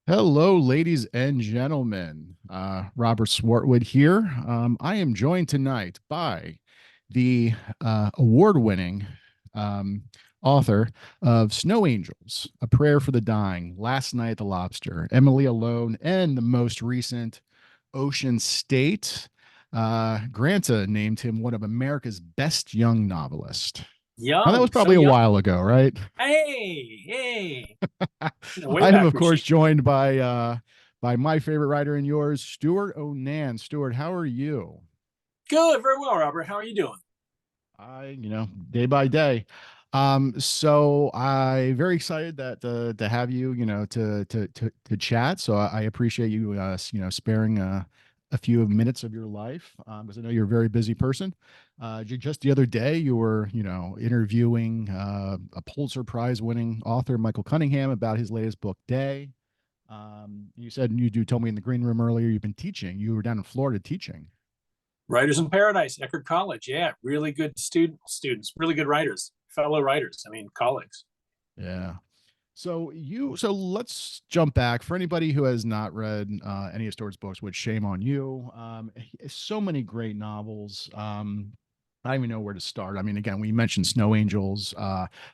Hello, ladies and gentlemen. Robert Swartwood here. I am joined tonight by the award-winning um, author of Snow Angels, A Prayer for the Dying, Last Night at the Lobster, Emily Alone, and the most recent Ocean State. Granta named him one of America's best young novelists. Now, that was Young, so probably a young. while ago, right? Hey. Way I am, back of course, machine. joined by my favorite writer and yours, Stewart O'Nan. Stewart, how are you? Good, very well, Robert. How are you doing? Day by day. So I very excited that to have you, to chat. So I appreciate you, sparing a few minutes of your life, because I know you're a very busy person. Just the other day, you were, interviewing a Pulitzer Prize winning author, Michael Cunningham, about his latest book, Day. You said told me in the green room earlier you've been teaching. You were down in Florida teaching. Writers in Paradise, Eckerd College. Yeah, really good students, really good writers, fellow writers. I mean, colleagues. Yeah. So let's jump back for anybody who has not read any of Stewart's books, which shame on you. So many great novels. I don't even know where to start. I mean, again, we mentioned Snow Angels,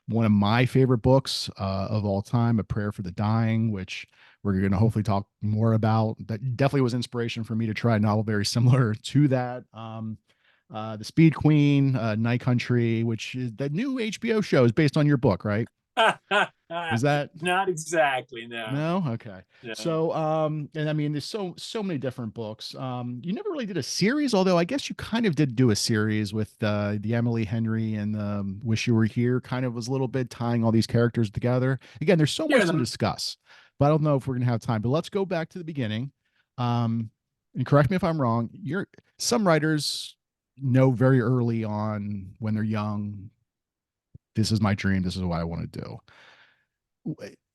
one of my favorite books of all time, A Prayer for the Dying, which we're going to hopefully talk more about. That definitely was inspiration for me to try a novel very similar to that. The Speed Queen, Night Country, which is the new HBO show, is based on your book, right? Is that Not exactly, no. no? Okay. No. And I mean, there's so many different books. You never really did a series, although I guess you kind of did do a series with the Emily Henry and Wish You Were Here. Kind of was a little bit tying all these characters together. Again, there's so Yeah, much to discuss, but I don't know if we're gonna have time. But let's go back to the beginning. And correct me if I'm wrong. Some writers know very early on when they're young, this is my dream. This is what I want to do.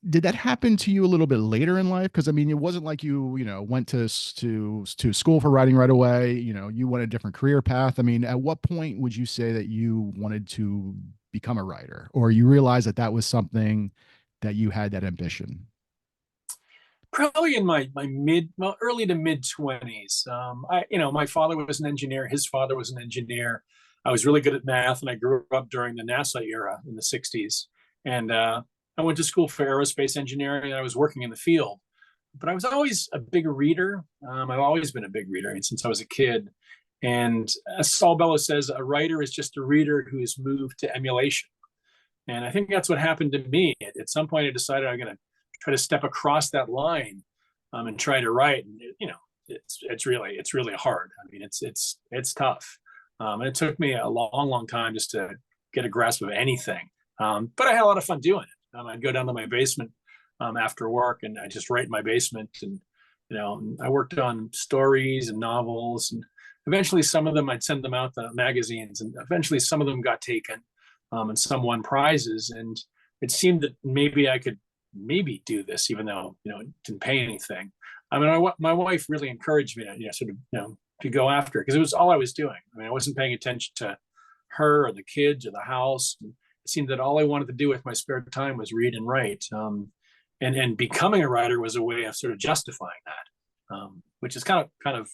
Did that happen to you a little bit later in life? Because I mean, it wasn't like you went to school for writing right away. You went a different career path. I mean, at what point would you say that you wanted to become a writer, or you realized that that was something that you had that ambition? probably in my early to mid 20s. My father was an engineer. His father was an engineer. I was really good at math, and I grew up during the NASA era in the 60s. And I went to school for aerospace engineering, and I was working in the field. But I was always a big reader. I've always been a big reader, I mean, since I was a kid. And as Saul Bellow says, a writer is just a reader who is moved to emulation. And I think that's what happened to me. At some point, I decided I'm going to try to step across that line, and try to write. And it's really hard. I mean, it's tough. And it took me a long time just to get a grasp of anything. But I had a lot of fun doing it. I'd go down to my basement after work, and I just write in my basement. And I worked on stories and novels, and eventually some of them I'd send them out to magazines, and eventually some of them got taken, and some won prizes. And it seemed that maybe I could maybe do this, even though it didn't pay anything. I mean, my wife really encouraged me to sort of to go after it, because it was all I was doing. I mean, I wasn't paying attention to her or the kids or the house. And it seemed that all I wanted to do with my spare time was read and write. And becoming a writer was a way of sort of justifying that, which is kind of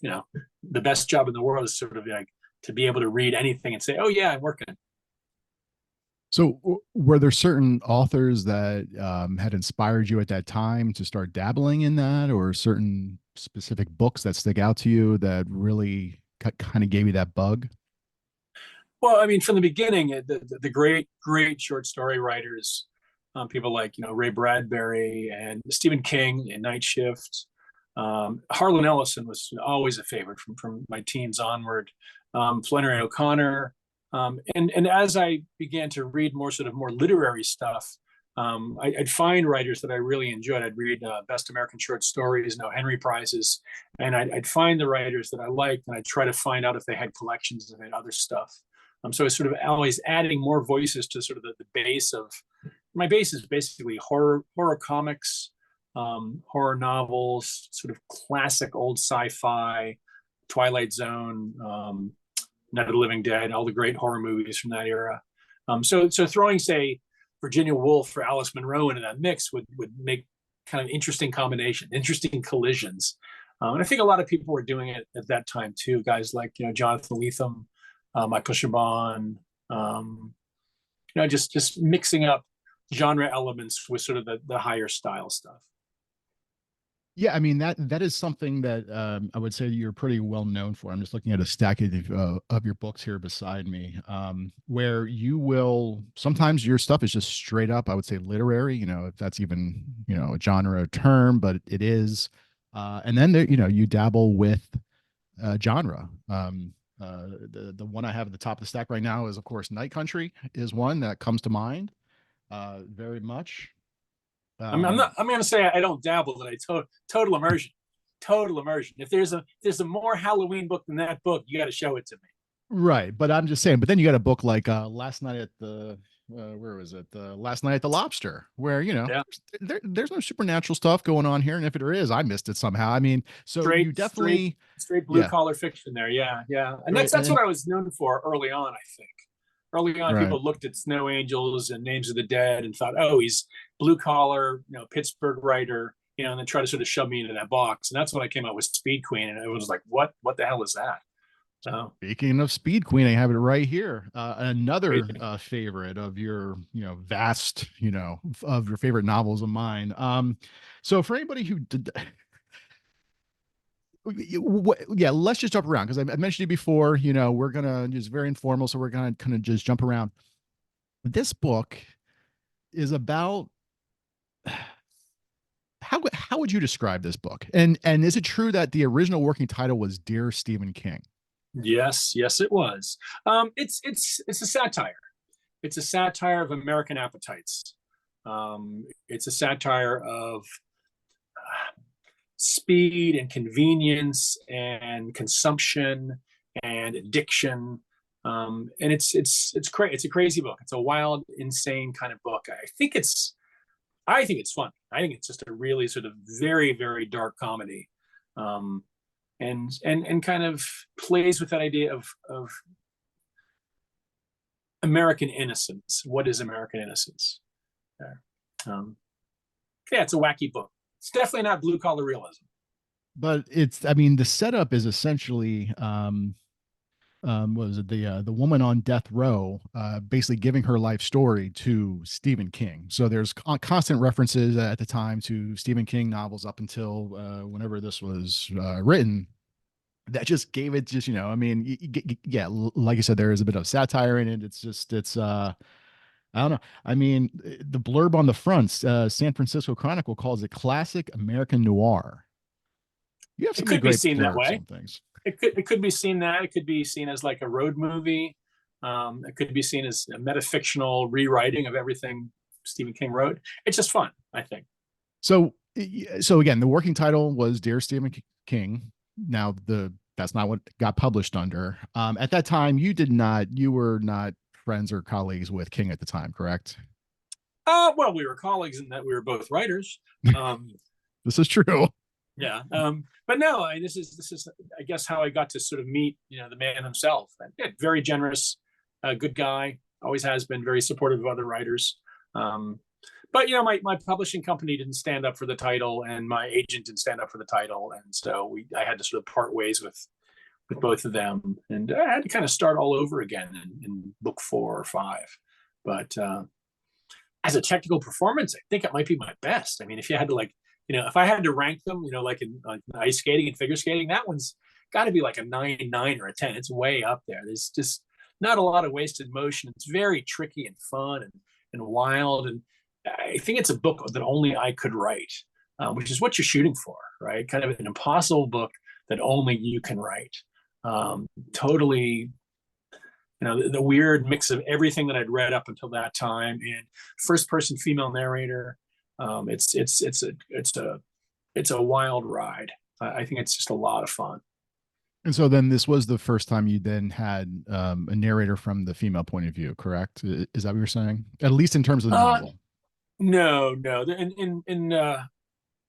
the best job in the world, is sort of like to be able to read anything and say, oh yeah, I'm working. So, were there certain authors that had inspired you at that time to start dabbling in that, or certain specific books that stick out to you that really kind of gave you that bug? Well, I mean, from the beginning, the great short story writers, people like Ray Bradbury and Stephen King and Night Shift. Harlan Ellison was always a favorite from my teens onward. Flannery O'Connor, and as I began to read more literary stuff, I'd find writers that I really enjoyed. I'd read Best American Short Stories, no Henry Prizes, and I'd find the writers that I liked, and I'd try to find out if they had collections of other stuff. So I was sort of always adding more voices to sort of the base of my base is basically horror comics, horror novels, sort of classic old sci-fi, Twilight Zone, Night of the Living Dead, all the great horror movies from that era. So throwing, say, Virginia Woolf or Alice Munro into that mix would make kind of interesting combination, interesting collisions. And I think a lot of people were doing it at that time too. Guys like, Jonathan Lethem, Michael Chabon, just mixing up genre elements with sort of the higher style stuff. Yeah, I mean that is something that I would say you're pretty well known for. I'm just looking at a stack of your books here beside me, where you will sometimes your stuff is just straight up, I would say literary. If that's even a genre term, but it is. And then there, you dabble with genre. The one I have at the top of the stack right now is, of course, Night Country is one that comes to mind very much. I'm going to say I don't dabble, that total immersion, total immersion. If there's a more Halloween book than that book, you got to show it to me. Right, but I'm just saying. But then you got a book like Last Night at the where was it? Last Night at the Lobster, where Yeah, there's no supernatural stuff going on here, and if there is, I missed it somehow. I mean, so you straight, straight, definitely, straight blue yeah, collar fiction there. Yeah, yeah, and right, that's what I was known for early on. I think early on, right. people looked at Snow Angels and Names of the Dead and thought, oh, he's blue collar, Pittsburgh writer, and then try to sort of shove me into that box. And that's when I came out with Speed Queen, and it was like, what the hell is that? So, Speaking of Speed Queen, I have it right here. Another favorite of your, vast, of your favorite novels of mine. So for anybody who did, yeah, let's just jump around because I mentioned it before. We're gonna just very informal, so we're gonna kind of just jump around. This book is about how would you describe this book? And is it true that the original working title was Dear Stephen King? yes, it was. It's a satire. It's a satire of American appetites. It's a satire of speed and convenience and consumption and addiction. And it's crazy. It's a crazy book. It's a wild, insane kind of book. I think it's fun. I think it's just a really sort of very, very dark comedy. And kind of plays with that idea of American innocence. What is American innocence? Yeah, it's a wacky book. It's definitely not blue collar realism. But I mean, the setup is essentially, what was it? The woman on death row, basically giving her life story to Stephen King. So there's constant references at the time to Stephen King novels up until whenever this was written. That just gave it I mean, yeah, like I said, there is a bit of satire in it. It's I don't know. I mean, the blurb on the front, San Francisco Chronicle calls it classic American noir. You have It so many could be great seen that blurbs way. on things. It could be seen that. It could be seen as like a road movie. It could be seen as a metafictional rewriting of everything Stephen King wrote. It's just fun, I think. So again, the working title was Dear Stephen King. Now that's not what got published under. At that time, you were not friends or colleagues with King at the time, correct? Well, we were colleagues in that we were both writers. This is true. Yeah. But no, this is I guess how I got to sort of meet the man himself. Yeah, very generous, good guy. Always has been very supportive of other writers. But my publishing company didn't stand up for the title, and my agent didn't stand up for the title, and so I had to sort of part ways with both of them, and I had to kind of start all over again in book 4 or 5. But as a technical performance, I think it might be my best. I mean, if you had to if I had to rank them, like in ice skating and figure skating, that one's got to be like a 9 or a 10. It's way up there. There's just not a lot of wasted motion. It's very tricky and fun and wild. And I think it's a book that only I could write, which is what you're shooting for, right? Kind of an impossible book that only you can write. Totally, the weird mix of everything that I'd read up until that time, and first person female narrator. It's a wild ride. I think it's just a lot of fun. And so then this was the first time you then had a narrator from the female point of view, correct? Is that what you're saying? At least in terms of the novel. No. In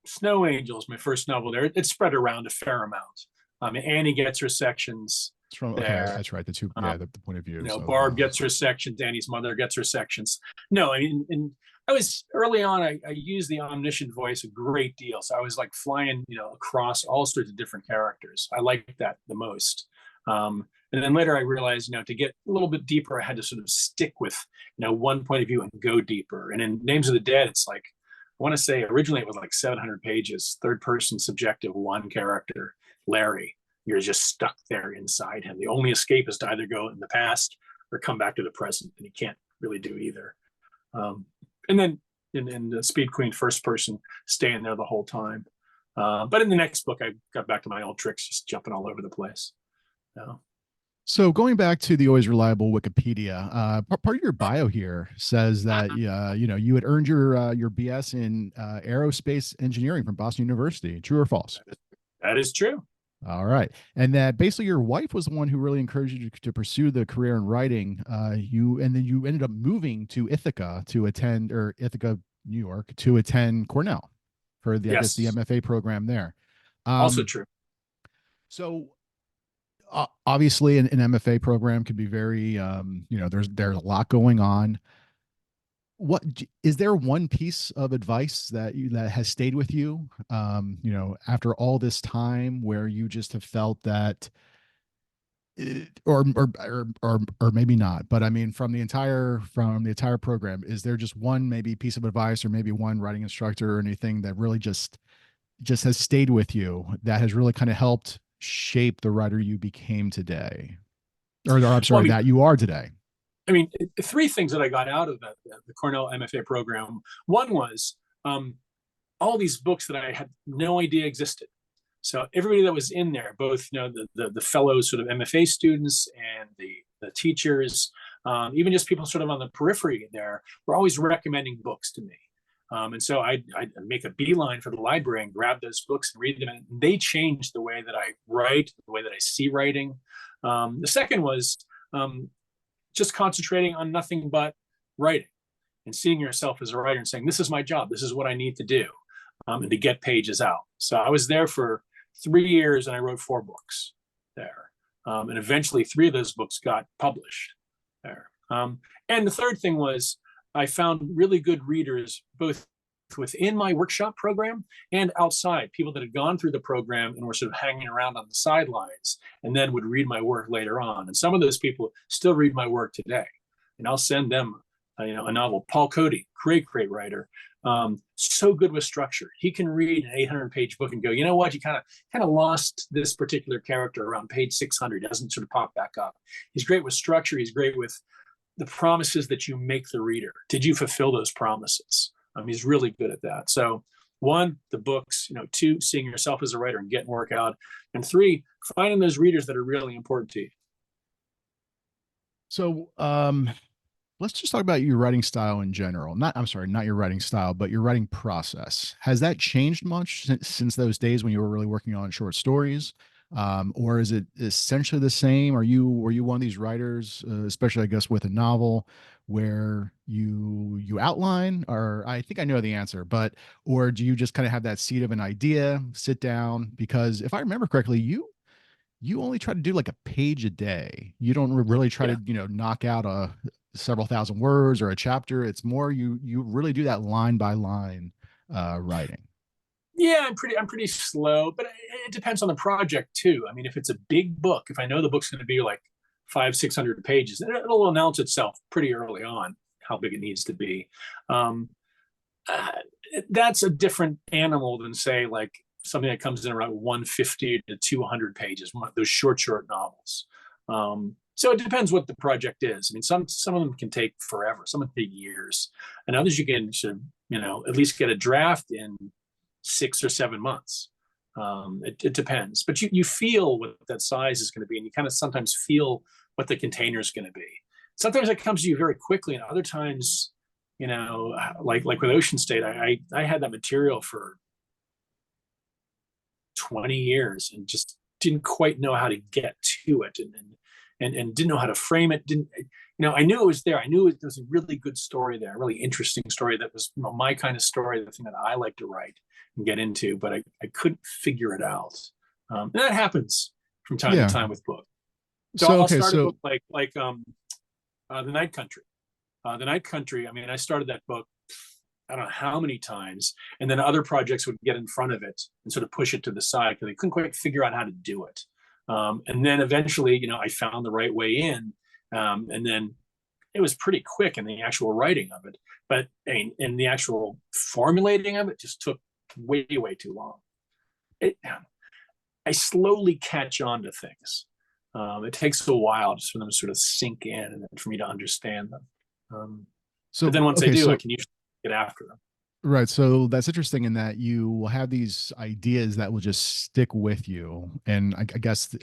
Snow Angels, my first novel there, it spread around a fair amount. Annie gets her sections. It's from there. Okay, that's right. The point of view. Barb gets her sections. Annie's mother gets her sections. No, I mean, I was early on, I used the omniscient voice a great deal. So I was like flying, across all sorts of different characters. I liked that the most. And then later I realized, to get a little bit deeper, I had to sort of stick with, one point of view and go deeper. And in Names of the Dead, it's like, I want to say originally it was like 700 pages, third person subjective, one character, Larry. You're just stuck there inside him. The only escape is to either go in the past or come back to the present, and you can't really do either. And then in the Speed Queen first person, staying there the whole time. But in the next book, I got back to my old tricks, just jumping all over the place. So going back to the always reliable Wikipedia, part of your bio here says that you had earned your BS in aerospace engineering from Boston University. True or false? That is true. All right, and that basically your wife was the one who really encouraged you to pursue the career in writing. And then you ended up moving to Ithaca to attend, or Ithaca, New York, to attend Cornell for the, I guess, the MFA program there. Also true. So obviously an MFA program could be very, there's a lot going on. What is there one piece of advice that has stayed with you, after all this time, where you just have felt that, or maybe not, but I mean, from the entire program, is there just one maybe piece of advice, or maybe one writing instructor or anything that really just has stayed with you, that has really kind of helped shape the writer you became today, or I'm sorry, that you are today? I mean, three things that I got out of the Cornell MFA program. One was all these books that I had no idea existed. So everybody that was in there, both the fellow sort of MFA students and the teachers, even just people sort of on the periphery there, were always recommending books to me. And so I'd make a beeline for the library and grab those books and read them. And they changed the way that I write, the way that I see writing. The second was just concentrating on nothing but writing and seeing yourself as a writer and saying, this is my job. This is what I need to do, and to get pages out. So I was there for 3 years and I wrote 4 books there. And eventually 3 of those books got published there. And the third thing was I found really good readers, both within my workshop program and outside, people that had gone through the program and were sort of hanging around on the sidelines and then would read my work later on. And some of those people still read my work today, and I'll send them a novel. Paul Cody, great writer, so good with structure. He can read an 800-page book and go, you know what, you kind of lost this particular character around page 600. It doesn't sort of pop back up. He's great with structure. He's great with the promises that you make the reader. Did you fulfill those promises? He's really good at that. So 1, the books, 2, seeing yourself as a writer and getting work out, and 3, finding those readers that are really important to you. So let's just talk about your writing style in general. Not your writing style, but your writing process. Has that changed much since those days when you were really working on short stories? Or is it essentially the same? Were you one of these writers, especially I guess with a novel, where you outline, or I think I know the answer, or do you just kind of have that seed of an idea, sit down? Because if I remember correctly, you only try to do like a page a day. You don't really try to, knock out several thousand words or a chapter. It's more, you really do that line by line writing. Yeah, I'm pretty slow, but it depends on the project too. I mean, if it's a big book, if I know the book's going to be like 500-600 pages, it'll announce itself pretty early on how big it needs to be. That's a different animal than, say, like something that comes in around 150 to 200 pages, those short novels. So it depends what the project is. I mean, some of them can take forever, some can take years, and others you can at least get a draft in 6 or 7 months. It depends, but you feel what that size is going to be, and you kind of sometimes feel what the container is going to be. Sometimes it comes to you very quickly, and other times, like with Ocean State, I had that material for 20 years and just didn't quite know how to get to it, and didn't know how to frame it. I knew it was there. I knew there was a really good story there, a really interesting story that was my kind of story, the thing that I like to write and get into, but I couldn't figure it out. And that happens from time to time with books. So I'll start a book like The Night Country. The Night Country, I mean, I started that book I don't know how many times, and then other projects would get in front of it and sort of push it to the side because they couldn't quite figure out how to do it. And then eventually, I found the right way in, and then it was pretty quick in the actual writing of it. But I mean, in the actual formulating of it, just took way, way too long. It, I slowly catch on to things. It takes a while just for them to sort of sink in and then for me to understand them. But then So, once I okay, do, I so can usually get after them. right. So that's interesting in that you will have these ideas that will just stick with you. And I guess,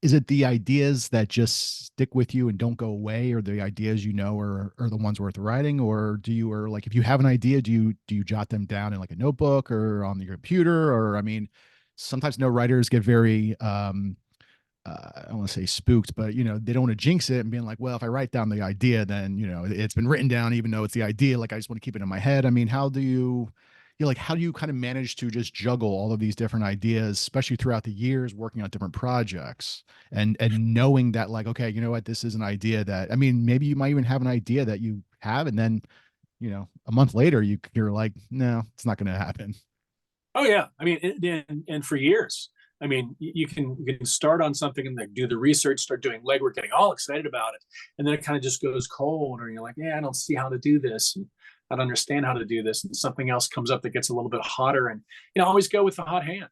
is it the ideas that just stick with you and don't go away, or the ideas are the ones worth writing? Or or like, if you have an idea, do you jot them down in like a notebook or on your computer? Or I mean, sometimes no writers get very I don't want to say spooked, but they don't want to jinx it and being like, well, if I write down the idea, then it's been written down, even though it's the idea. Like, I just want to keep it in my head. I mean, how do you kind of manage to just juggle all of these different ideas, especially throughout the years working on different projects, and knowing that, like, okay, you know what, this is an idea that, I mean, maybe you might even have an idea that you have, and then a month later you're like, no, it's not going to happen. Oh yeah, I mean, and for years, I mean, you can start on something and like do the research, start doing legwork, getting all excited about it, and then it kind of just goes cold, or you're like, yeah, I don't see how to do this, and I don't understand how to do this, and something else comes up that gets a little bit hotter, and always go with the hot hand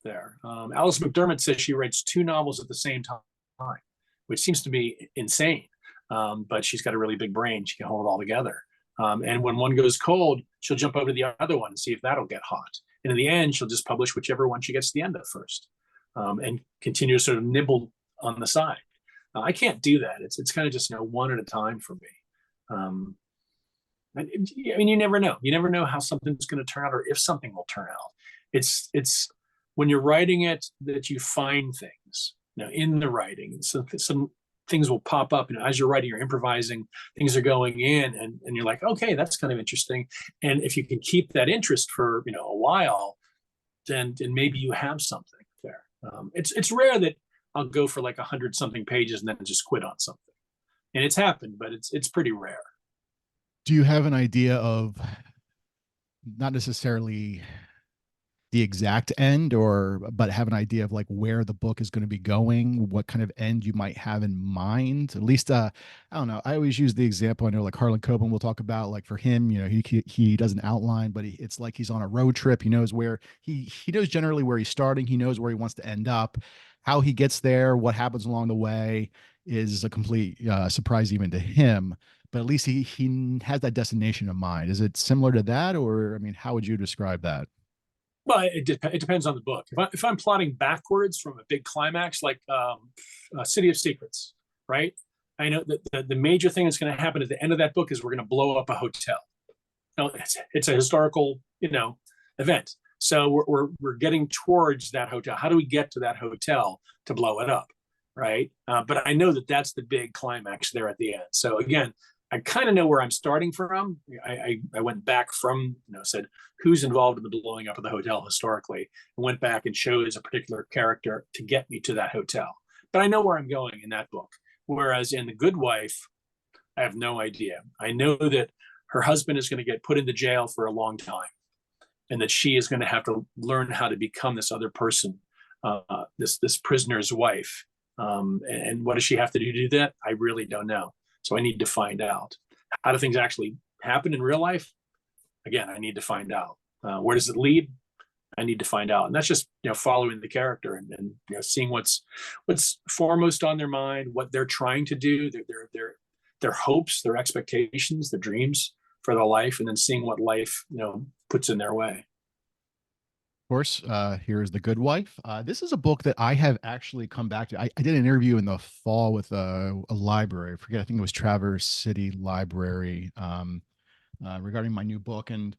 there. Alice McDermott says she writes two novels at the same time, which seems to be insane. But she's got a really big brain; she can hold it all together. And when one goes cold, she'll jump over to the other one and see if that'll get hot. And in the end, she'll just publish whichever one she gets to the end of first, and continue to sort of nibble on the side. I can't do that. It's kind of just one at a time for me. Um, I mean, you never know. You never know how something's going to turn out or if something will turn out. It's when you're writing it that you find things, in the writing. Some things will pop up, as you're writing, you're improvising, things are going in, and you're like, okay, that's kind of interesting. And if you can keep that interest for a while, then maybe you have something there. It's rare that I'll go for like 100 something pages and then just quit on something. And it's happened, but it's pretty rare. Do you have an idea of, not necessarily the exact end, but have an idea of like where the book is going to be going, what kind of end you might have in mind? At least, I don't know, I always use the example, I know, like Harlan Coben will talk about, like, for him, he does an outline, but it's like he's on a road trip. He knows where he knows generally where he's starting, he knows where he wants to end up. How he gets there, what happens along the way, is a complete surprise even to him, but at least he has that destination in mind. Is it similar to that, or, I mean, how would you describe that? Well, it depends on the book. If I'm plotting backwards from a big climax, like City of Secrets, right? I know that the major thing that's going to happen at the end of that book is we're going to blow up a hotel. It's a historical, event. So we're getting towards that hotel. How do we get to that hotel to blow it up, right? But I know that that's the big climax there at the end. So again, I kind of know where I'm starting from. I went back from, said who's involved in the blowing up of the hotel historically, and went back and chose a particular character to get me to that hotel. But I know where I'm going in that book. Whereas in The Good Wife, I have no idea. I know that her husband is going to get put into jail for a long time, and that she is going to have to learn how to become this other person, this prisoner's wife. And what does she have to do to do that? I really don't know. So I need to find out. How do things actually happen in real life? Again, I need to find out. Where does it lead? I need to find out. And that's just following the character, and seeing what's foremost on their mind, what they're trying to do, their hopes, their expectations, their dreams for their life, and then seeing what life puts in their way. Course, here's The Good Wife. This is a book that I have actually come back to. I did an interview in the fall with a library. I forget, I think it was Traverse City Library, regarding my new book. And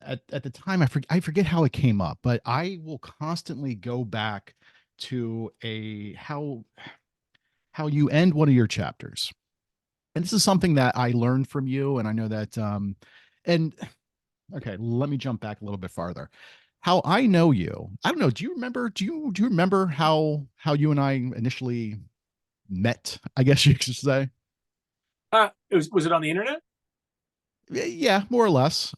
at the time, I forget how it came up, but I will constantly go back to a how you end one of your chapters. And this is something that I learned from you, and I know that and okay, let me jump back a little bit farther. How I know you, I don't know. Do you remember how you and I initially met? I guess you could say. Was it on the internet? Yeah, more or less.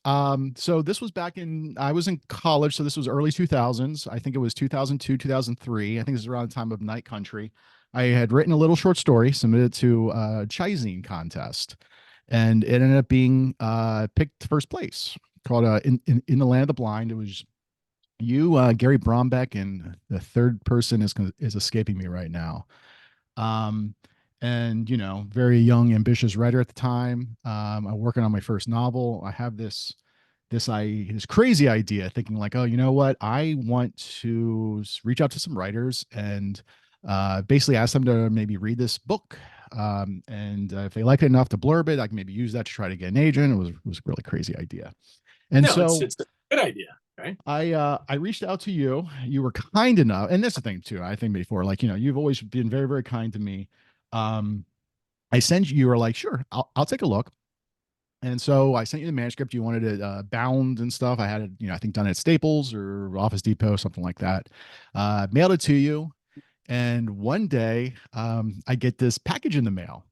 So this was back in, I was in college, so this was early 2000s. I think it was 2002, 2003. I think this is around the time of Night Country. I had written a little short story, submitted to a Chizine contest, and it ended up being picked first place, called in the Land of the Blind. It was you, Gary Brombeck, and the third person is escaping me right now. Um, and very young, ambitious writer at the time. I'm working on my first novel. I have this crazy idea, thinking like, oh, you know what? I want to reach out to some writers and basically ask them to maybe read this book. And if they like it enough to blurb it, I can maybe use that to try to get an agent. It was a really crazy idea. And No, so it's a good idea, right? I reached out to you. You were kind enough, and that's the thing too. I think before, like you've always been very, very kind to me. Um, I sent you. You were like, sure, I'll take a look. And so I sent you the manuscript. You wanted it bound and stuff. I had it, I think done at Staples or Office Depot, something like that. Mailed it to you, and one day I get this package in the mail.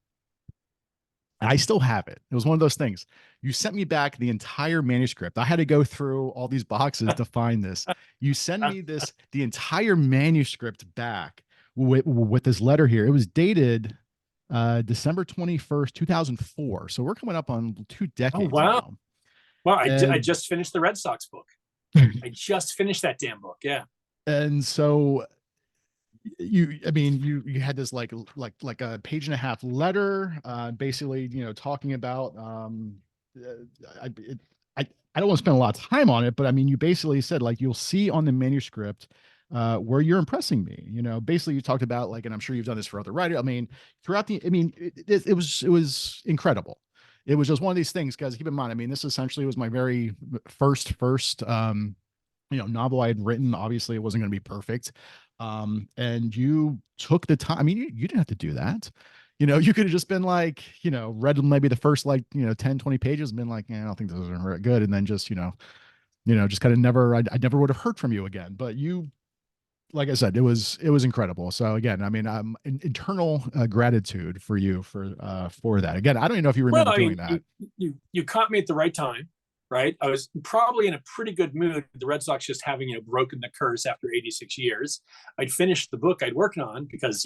And I still have it. It was one of those things. You sent me back the entire manuscript. I had to go through all these boxes to find this. You send me the entire manuscript back with this letter here. It was dated December 21st, 2004. So we're coming up on 2 decades Wow. now. Well, I And just finished the Red Sox book. I just finished that damn book. Yeah. and so you had this like a page and a half letter, basically, talking about, uh, I, it, I don't want to spend a lot of time on it, but I mean, you basically said like, you'll see on the manuscript, where you're impressing me, basically you talked about like, and I'm sure you've done this for other writers. I mean, throughout the, I mean, it was incredible. It was just one of these things, guys. Keep in mind, I mean, this essentially was my very first novel I had written. Obviously it wasn't going to be perfect. And you took the time. I mean, you didn't have to do that. You could have just been like, read maybe the first like, 10, 20 pages and been like, I don't think this is very good. And then just, just kind of never, I never would have heard from you again. But you, like I said, it was incredible. So again, I mean, internal gratitude for you for that. Again, I don't even know if you Well, remember I doing mean, that. you caught me at the right time, right? I was probably in a pretty good mood. The Red Sox just having broken the curse after 86 years. I'd finished the book I'd worked on because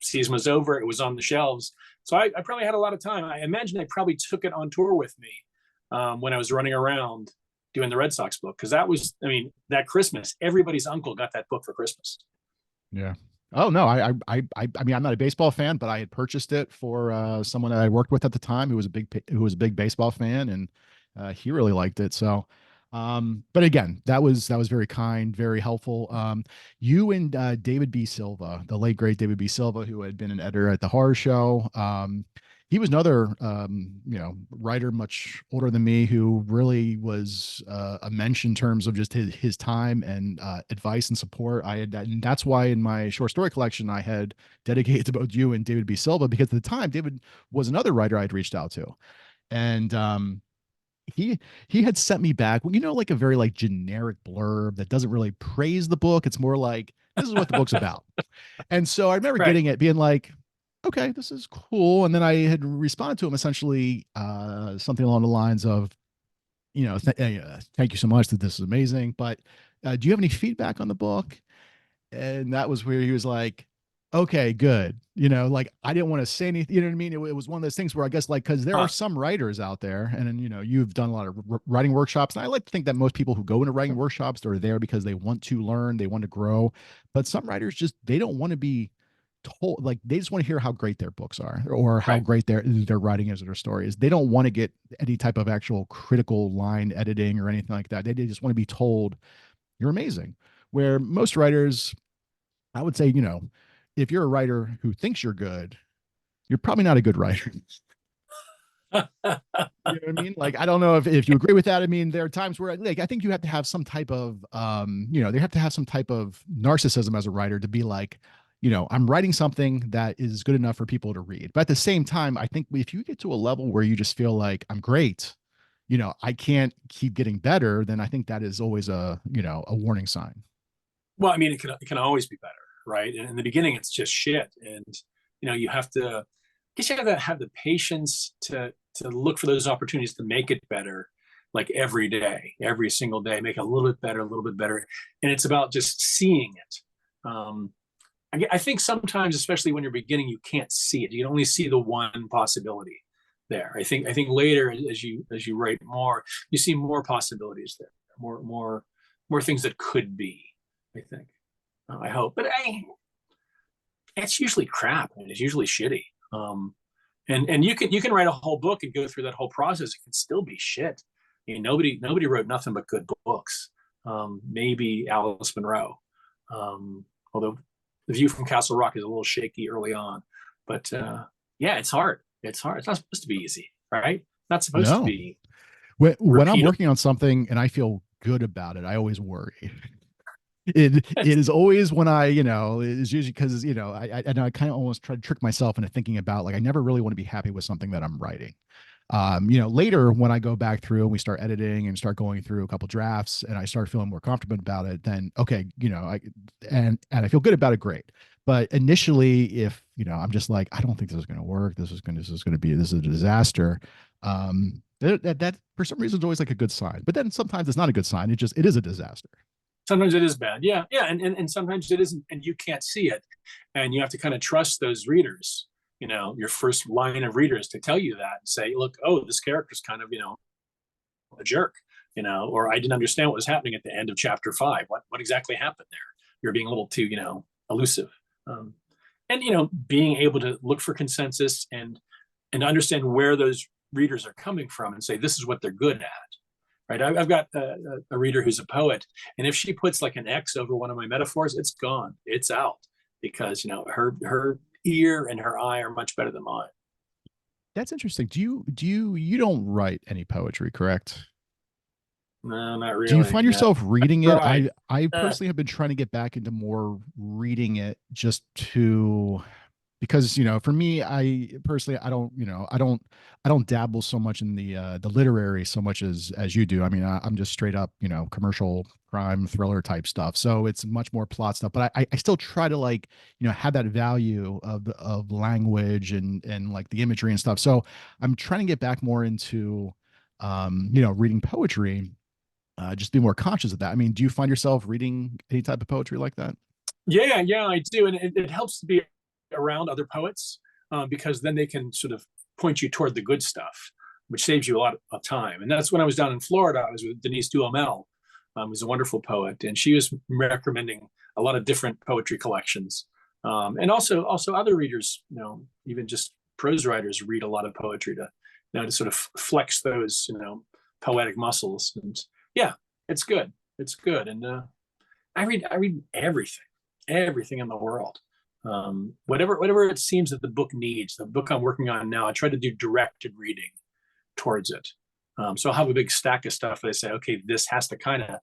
season was over. It was on the shelves, so I probably had a lot of time. I imagine I probably took it on tour with me when I was running around doing the Red Sox book because that was, I mean, that Christmas, everybody's uncle got that book for Christmas. Yeah. Oh no, I mean, I'm not a baseball fan, but I had purchased it for someone that I worked with at the time who was a big baseball fan, and he really liked it. So, but again, that was very kind, very helpful. You and David B. Silva, the late great David B. Silva, who had been an editor at the Horror Show. He was another writer much older than me who really was a mensch in terms of just his time and advice and support. And that's why in my short story collection I had dedicated to both you and David B. Silva, because at the time David was another writer I'd reached out to. And he had sent me back, like a very like generic blurb that doesn't really praise the book. It's more like, this is what the book's about. And so I remember Right. getting it, being like, okay, this is cool. And then I had responded to him essentially something along the lines of, thank you so much, that this is amazing, but do you have any feedback on the book? And that was where he was like, okay, good. Like I didn't want to say anything, you know what I mean? It was one of those things where I guess like, cause there are Huh. some writers out there, and then, you've done a lot of writing workshops. And I like to think that most people who go into writing workshops are there because they want to learn, they want to grow. But some writers just, they don't want to be told, like they just want to hear how great their books are or how Right. great their writing is or their story is. They don't want to get any type of actual critical line editing or anything like that. They just want to be told you're amazing. Where most writers, I would say, if you're a writer who thinks you're good, you're probably not a good writer. You know what I mean? Like, I don't know if you agree with that. I mean, there are times where like I think you have to have some type of they have to have some type of narcissism as a writer to be like, I'm writing something that is good enough for people to read. But at the same time, I think if you get to a level where you just feel like I'm great, I can't keep getting better, then I think that is always a warning sign. Well, I mean, it can always be better, right? And in the beginning, it's just shit, and you have to. I guess you have to have the patience to to look for those opportunities to make it better, like every day, every single day, make it a little bit better, a little bit better. And it's about just seeing it. I think sometimes, especially when you're beginning, you can't see it. You can only see the one possibility there. I think later, as you write more, you see more possibilities there, more things that could be. I think. I hope, but it's usually crap. I mean, it's usually shitty. And you can write a whole book and go through that whole process. It can still be shit. I mean, nobody wrote nothing but good books. Maybe Alice Munro, although The View from Castle Rock is a little shaky early on. But yeah, it's hard. It's hard. It's not supposed to be easy, right? Not supposed to No. be When I'm repeatable. working on something and I feel good about it, I always worry. It is always when it's usually because I kind of almost try to trick myself into thinking about, like, I never really want to be happy with something that I'm writing. Later when I go back through and we start editing and start going through a couple drafts and I start feeling more comfortable about it, then okay, and I feel good about it, great. But initially, if I'm just like, I don't think this is going to work. This is going to be, this is a disaster. That for some reason is always like a good sign. But then sometimes it's not a good sign. It is a disaster. Sometimes it is bad. Yeah, yeah, and sometimes it isn't, and you can't see it, and you have to kind of trust those readers. Your first line of readers to tell you that and say, look, oh, this character's kind of a jerk, or I didn't understand what was happening at the end of chapter 5. What exactly happened there? You're being a little too elusive, and being able to look for consensus and understand where those readers are coming from and say this is what they're good at. Right. I've got a reader who's a poet, and if she puts like an X over one of my metaphors, it's gone, it's out, because her ear and her eye are much better than mine. That's interesting. You don't write any poetry, correct? No, not Do you really. find No. yourself reading it? Right. I Uh, personally have been trying to get back into more reading it, just to, because for me, I personally, I don't dabble so much in the literary so much as you do. I mean, I'm just straight up commercial crime thriller type stuff, so it's much more plot stuff, but I still try to, like, have that value of language and like the imagery and stuff. So I'm trying to get back more into reading poetry, just be more conscious of that. I mean, do you find yourself reading any type of poetry like that? yeah, yeah, I do, and it helps to be around other poets, because then they can sort of point you toward the good stuff, which saves you a lot of time. And that's when I was down in Florida. I was with Denise Duhamel, who's a wonderful poet, and she was recommending a lot of different poetry collections, and also other readers. Even just prose writers read a lot of poetry to sort of flex those poetic muscles. And yeah, it's good. It's good, and I read everything in the world. Whatever it seems that the book needs. The book I'm working on now, I try to do directed reading towards it. So I'll have a big stack of stuff that I say, okay, this has to kind of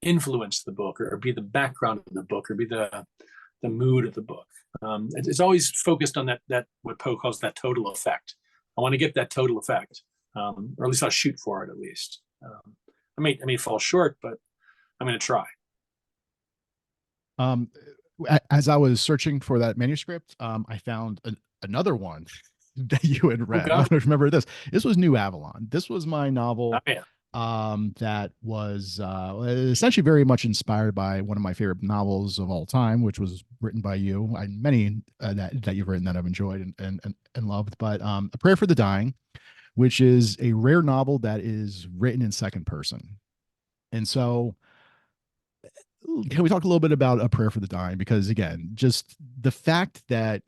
influence the book, or be the background of the book, or be the mood of the book. It's always focused on that what Poe calls that total effect. I want to get that total effect, or at least I'll shoot for it. At least I may fall short, but I'm going to try. Um, as I was searching for that manuscript, I found another one that you had Oh read. I don't God, know if you remember this. This was New Avalon. This was my novel, oh yeah, that was essentially very much inspired by one of my favorite novels of all time, which was written by you. And many that you've written that I've enjoyed and loved. But A Prayer for the Dying, which is a rare novel that is written in second person. And so, can we talk a little bit about A Prayer for the Dying? Because again, just the fact that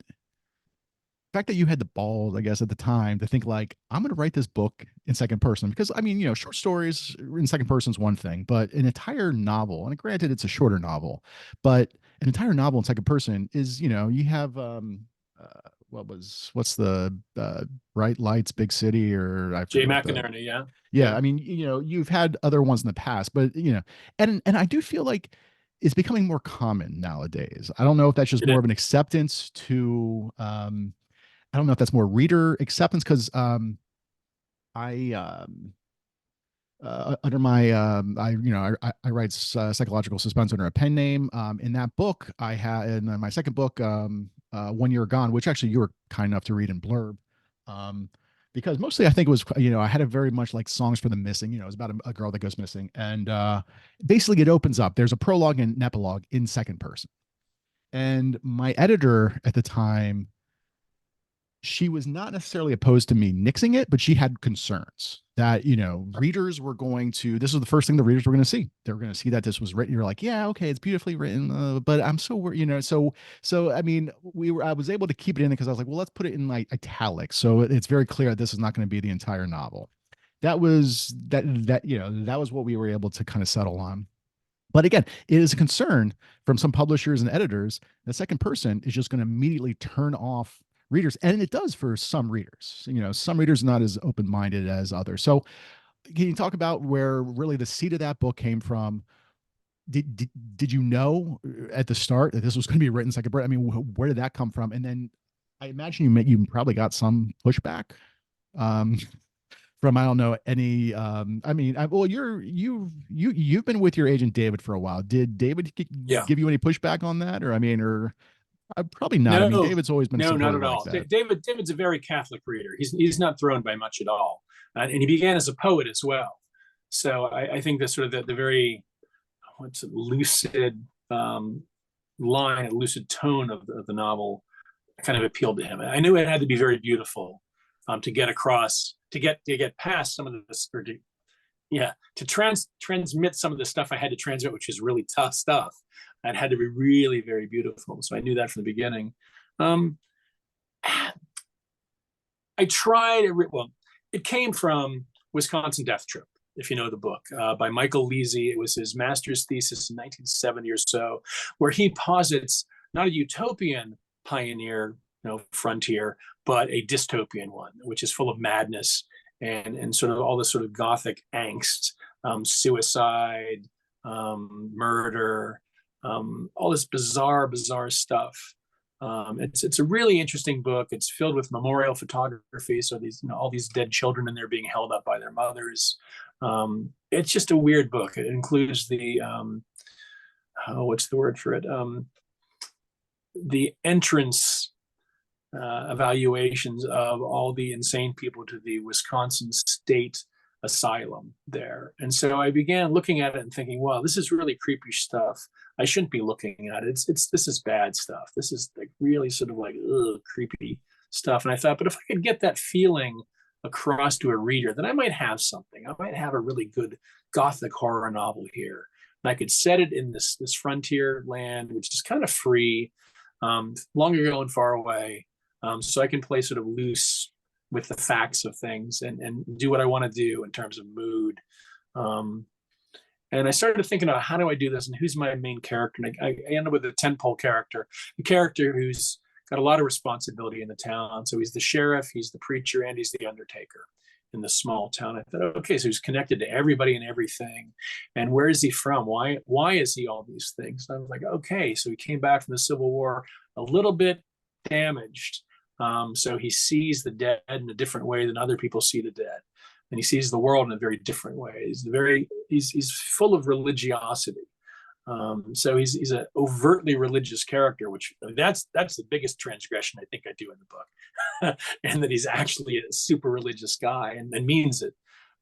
you had the balls, I guess, at the time to think, like, I'm going to write this book in second person. Because I mean, short stories in second person is one thing, but an entire novel, and granted it's a shorter novel, but an entire novel in second person is, you have, what's the Bright Lights, Big City, or I Jay forget what the, McInerney, yeah, yeah, yeah, I mean, you've had other ones in the past, but and I do feel like it's becoming more common nowadays. I don't know if that's just it more is. of an acceptance to, I don't know if that's more reader acceptance, because I under my I write psychological suspense under a pen name. In that book, I had in my second book, When You're Gone, which actually you were kind enough to read in blurb. Um, because mostly I think it was, I had a very much like Songs for the Missing. It was about a girl that goes missing, and basically it opens up. There's a prologue and an epilogue in second person, and my editor at the time, she was not necessarily opposed to me nixing it, but she had concerns that, readers were going to, this was the first thing the readers were going to see. They were going to see that this was written. You're like, yeah, okay, it's beautifully written, but I'm so worried, so I mean, I was able to keep it in because I was like, well, let's put it in like italics. So it's very clear that this is not going to be the entire novel. That was what we were able to kind of settle on. But again, it is a concern from some publishers and editors. The second person is just going to immediately turn off readers. And it does for some readers. Some readers are not as open minded as others. So, can you talk about where really the seed of that book came from? Did you know at the start that this was going to be written second person? I mean, where did that come from? And then I imagine you probably got some pushback. Um, from I don't know any I mean well you've been with your agent David for a while. Did David Yeah. give you any pushback on that, or I mean, or probably not. I mean, No, David's always been no, not supportive at like all. that. David's a very Catholic reader. He's not thrown by much at all, and he began as a poet as well. So I think the sort of the very what's it, lucid line, a lucid tone of the novel kind of appealed to him. I knew it had to be very beautiful to get across, to get past some of this, or to yeah, to transmit some of the stuff I had to transmit, which is really tough stuff. It had to be really very beautiful. So I knew that from the beginning. Um, I tried. Well, it came from Wisconsin Death Trip, if you know the book, by Michael Leasey. It was his master's thesis in 1970 or so, where he posits not a utopian pioneer, frontier, but a dystopian one, which is full of madness and sort of all this sort of gothic angst, suicide, murder, all this bizarre stuff. It's a really interesting book. It's filled with memorial photography. So these, all these dead children, and they're being held up by their mothers. It's just a weird book. It includes the what's the word for it? The entrance evaluations of all the insane people to the Wisconsin State Asylum there. And so I began looking at it and thinking, wow, this is really creepy stuff. I shouldn't be looking at it. This is bad stuff. This is like really sort of like creepy stuff. And I thought, but if I could get that feeling across to a reader, then I might have something. I might have a really good gothic horror novel here. And I could set it in this frontier land, which is kind of free, long ago and far away. So I can play sort of loose with the facts of things and do what I want to do in terms of mood. And I started thinking about how do I do this and who's my main character. And I ended up with a tentpole character, a character who's got a lot of responsibility in the town. So he's the sheriff, he's the preacher, and he's the undertaker in the small town. I thought, okay, so he's connected to everybody and everything. And where is he from? Why is he all these things? And I was like, okay, so he came back from the Civil War a little bit damaged. So he sees the dead in a different way than other people see the dead, and he sees the world in a very different way. He's full of religiosity. So he's an overtly religious character, which that's the biggest transgression I think I do in the book, and that he's actually a super religious guy and means it.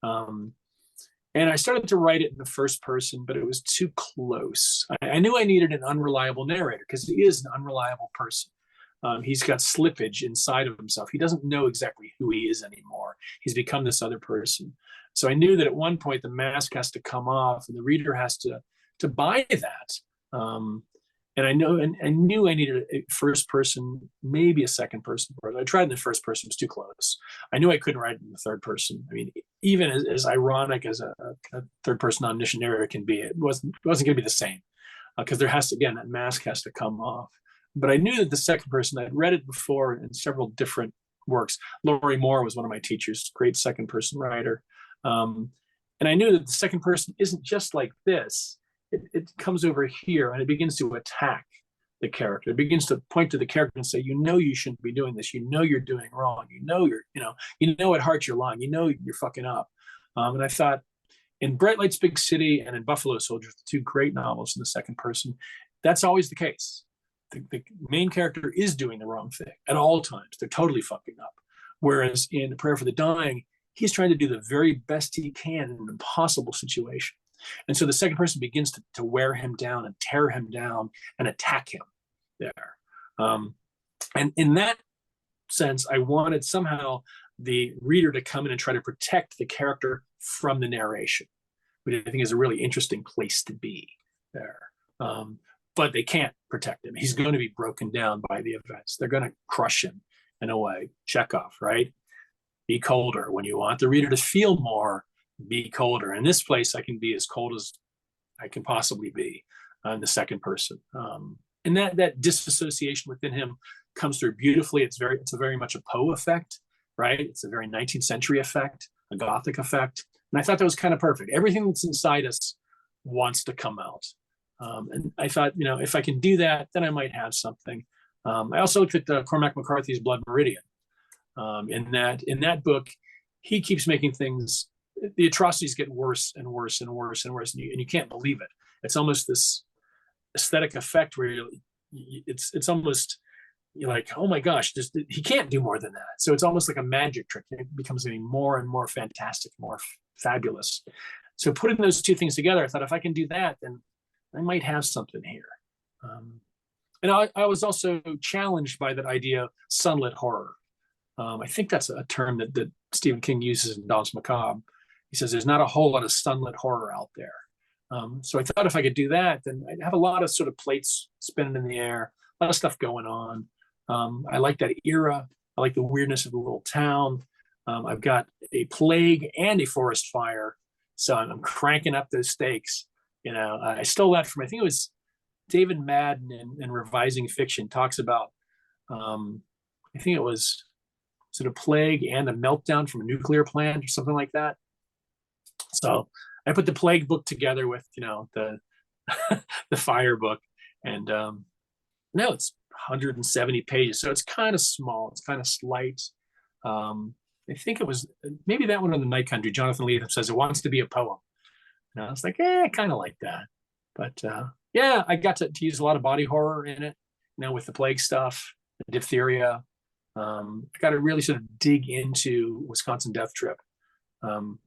And I started to write it in the first person, but it was too close. I knew I needed an unreliable narrator because he is an unreliable person. He's got slippage inside of himself. He doesn't know exactly who he is anymore. He's become this other person. So I knew that at one point the mask has to come off and the reader has to buy that. And I knew I needed a first person, maybe a second person. I tried in the first person, it was too close. I knew I couldn't write in the third person. I mean, even as ironic as a third person omniscient narrator can be, it wasn't going to be the same because there has to, again, that mask has to come off. But I knew that the second person, I'd read it before in several different works. Laurie Moore was one of my teachers, great second person writer. And I knew that the second person isn't just like this. It comes over here and it begins to attack the character. It begins to point to the character and say, you shouldn't be doing this. You're doing wrong. At heart you're lying. You're fucking up. And I thought in Bright Lights, Big City and in Buffalo Soldier, the two great novels in the second person, that's always the case. The main character is doing the wrong thing at all times. They're totally fucking up. Whereas in Prayer for the Dying, he's trying to do the very best he can in an impossible situation. And so the second person begins to wear him down and tear him down and attack him there. And in that sense, I wanted somehow the reader to come in and try to protect the character from the narration, which I think is a really interesting place to be there. But they can't protect him. He's going to be broken down by the events. They're going to crush him in a way. Chekhov, right? Be colder. When you want the reader to feel more, be colder. In this place, I can be as cold as I can possibly be in the second person. And that disassociation within him comes through beautifully. It's a very much a Poe effect, right? It's a very 19th century effect, a Gothic effect. And I thought that was kind of perfect. Everything that's inside us wants to come out. And I thought, if I can do that, then I might have something. I also looked at Cormac McCarthy's Blood Meridian. In that book, he keeps making things, the atrocities get worse and worse and worse and worse, and you can't believe it. It's almost this aesthetic effect where it's almost, you're like, oh my gosh, he can't do more than that. So it's almost like a magic trick. It becomes getting more and more fantastic, more fabulous. So putting those two things together, I thought if I can do that, then I might have something here. And I was also challenged by that idea of sunlit horror. I think that's a term that Stephen King uses in Danse Macabre. He says there's not a whole lot of sunlit horror out there. So I thought if I could do that, then I'd have a lot of sort of plates spinning in the air, a lot of stuff going on. I like that era. I like the weirdness of the little town. I've got a plague and a forest fire, so I'm cranking up those stakes. I stole that from, I think it was David Madden in Revising Fiction, talks about, I think it was sort of plague and a meltdown from a nuclear plant or something like that. So I put the plague book together with, the the fire book, and no, it's 170 pages, so it's kind of small, it's kind of slight. I think it was maybe that one in the Night Country. Jonathan Lethem says it wants to be a poem. And I was like, I kind of like that. But yeah, I got to use a lot of body horror in it, with the plague stuff, the diphtheria. I got to really sort of dig into Wisconsin Death Trip. And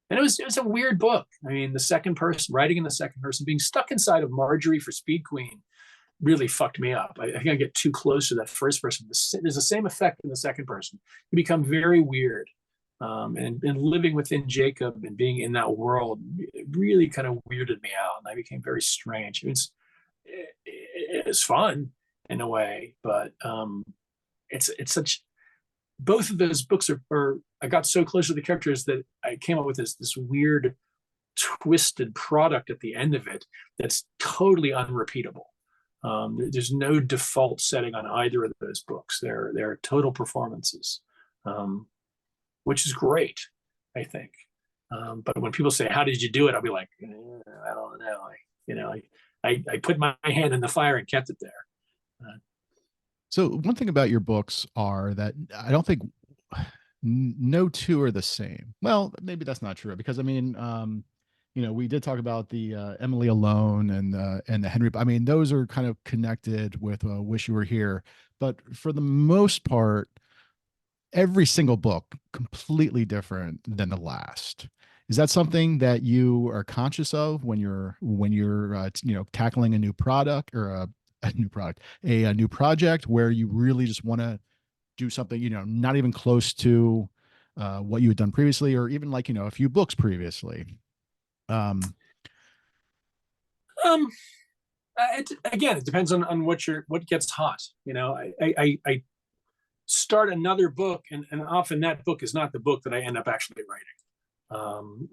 it was a weird book. I mean, the second person, writing in the second person, being stuck inside of Marjorie for Speed Queen really fucked me up. I think I get too close to that first person. There's the same effect in the second person. You become very weird. And living within Jacob and being in that world, it really kind of weirded me out. And I became very strange. It's fun in a way, but it's such, both of those books are I got so close to the characters that I came up with this weird twisted product at the end of it that's totally unrepeatable. There's no default setting on either of those books. They're total performances, which is great, I think. But when people say, "How did you do it?" I'll be like, I don't know. I put my hand in the fire and kept it there. So one thing about your books are that I don't think no two are the same. Well, maybe that's not true, because I mean, we did talk about the Emily Alone and the Henry. I mean, those are kind of connected with Wish You Were Here, but for the most part, every single book completely different than the last. Is that something that you are conscious of when you're tackling a new product or a new project where you really just want to do something, not even close to what you had done previously, or even like, a few books previously? It depends on what gets hot. I start another book, and often that book is not the book that I end up actually writing.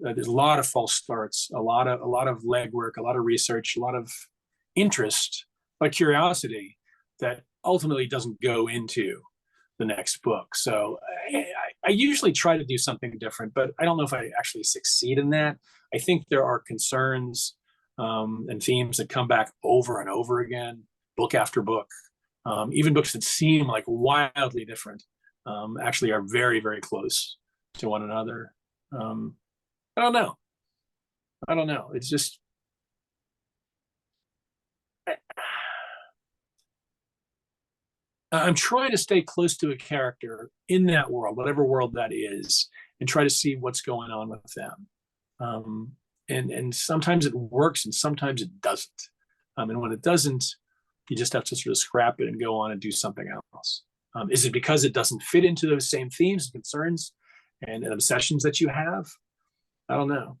There's a lot of false starts, a lot of legwork, a lot of research, a lot of interest, like curiosity, that ultimately doesn't go into the next book. So I usually try to do something different, but I don't know if I actually succeed in that. I think there are concerns and themes that come back over and over again, book after book. Even books that seem like wildly different actually are very, very close to one another. I don't know. It's just, I'm trying to stay close to a character in that world, whatever world that is, and try to see what's going on with them. Um, and sometimes it works, and sometimes it doesn't. And when it doesn't, you just have to sort of scrap it and go on and do something else. Is it because it doesn't fit into those same themes and concerns and obsessions that you have? I don't know.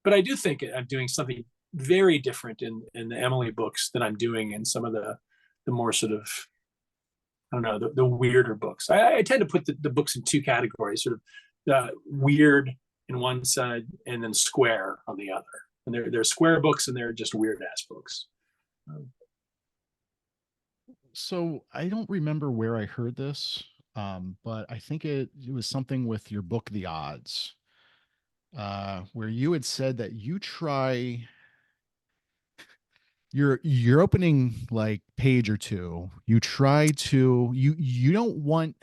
But I do think I'm doing something very different in the Emily books than I'm doing in some of the more sort of, I don't know, the weirder books. I tend to put the books in two categories, sort of weird in one side and then square on the other. And they're square books and they're just weird ass books. So I don't remember where I heard this, but I think it was something with your book, The Odds, where you had said that you try your opening like page or two, you try to you don't want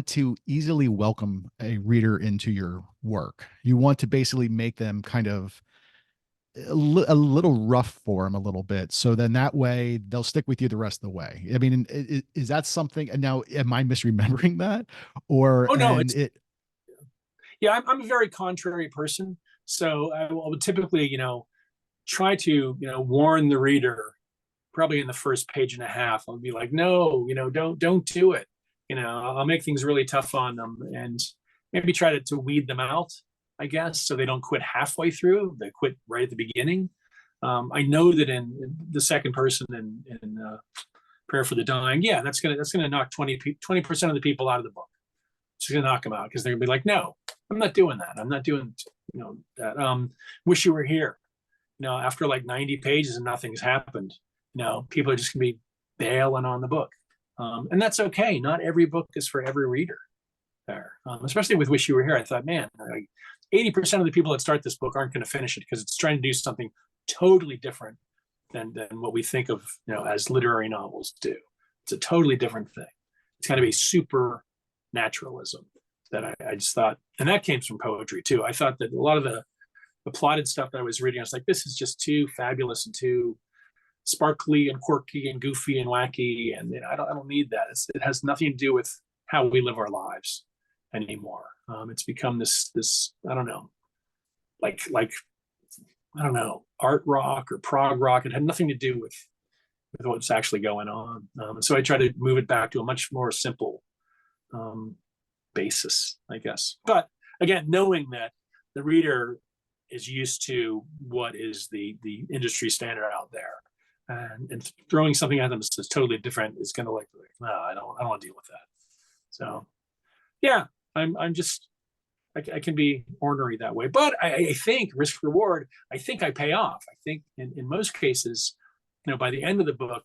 to easily welcome a reader into your work. You want to basically make them kind of a little rough for them a little bit. So then that way they'll stick with you the rest of the way. I mean, is that something, and now am I misremembering that or, Oh no, and it's it, yeah, I'm a very contrary person. So I would typically, try to, warn the reader probably in the first page and a half. I'll be like, no, don't do it. I'll make things really tough on them and maybe try to weed them out, I guess, so they don't quit halfway through. They quit right at the beginning. I know that in the second person in Prayer for the Dying, yeah, that's gonna knock 20% of the people out of the book. It's gonna knock them out because they're gonna be like, no, I'm not doing that. I'm not doing that. Wish You Were Here. After like 90 pages and nothing's happened, people are just gonna be bailing on the book. And that's okay. Not every book is for every reader there. Especially with Wish You Were Here. I thought, man, like 80% of the people that start this book aren't going to finish it because it's trying to do something totally different than what we think of, as literary novels do. It's a totally different thing. It's kind of a super naturalism that I just thought, and that came from poetry too. I thought that a lot of the plotted stuff that I was reading, I was like, this is just too fabulous and too sparkly and quirky and goofy and wacky, and I don't need that. It has nothing to do with how we live our lives anymore. It's become this I don't know, like I don't know, art rock or prog rock. It had nothing to do with what's actually going on. So I try to move it back to a much more simple basis, I guess. But again, knowing that the reader is used to what is the industry standard out there, and throwing something at them that's totally different is going to like, no, I don't want to deal with that. So yeah, I'm just, I can be ornery that way, but I think risk reward, I think I pay off. I think in most cases, by the end of the book,